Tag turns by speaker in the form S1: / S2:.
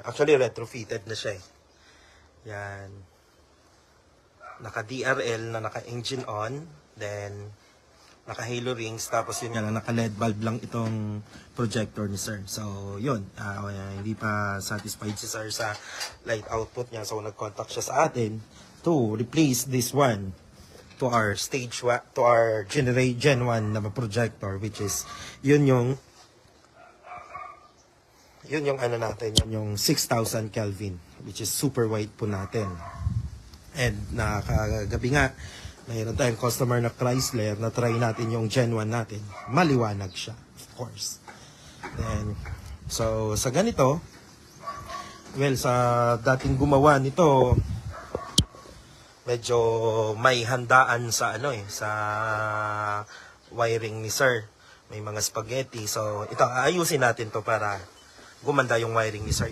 S1: Actually, retrofitted na siya eh. Yan. Naka-DRL na naka-engine on. Then, naka-halo rings. Tapos yun yan, naka-LED bulb lang itong projector ni sir. So, yun. Hindi pa satisfied si sir sa light output niya. So, nag-contact siya sa atin to replace this one to our to our Gen 1 na projector, which is yun yung ano natin, yun yung 6,000 Kelvin, which is super wide po natin. And nakagabi nga, mayroon tayong customer na Chrysler na try natin yung Gen 1 natin. Maliwanag siya, of course. Then, so sa ganito, well, sa dating gumawa nito, medyo may handaan sa sa wiring ni sir. May mga spaghetti. So, ito, ayusin natin to para gumanda yung wiring ni sir.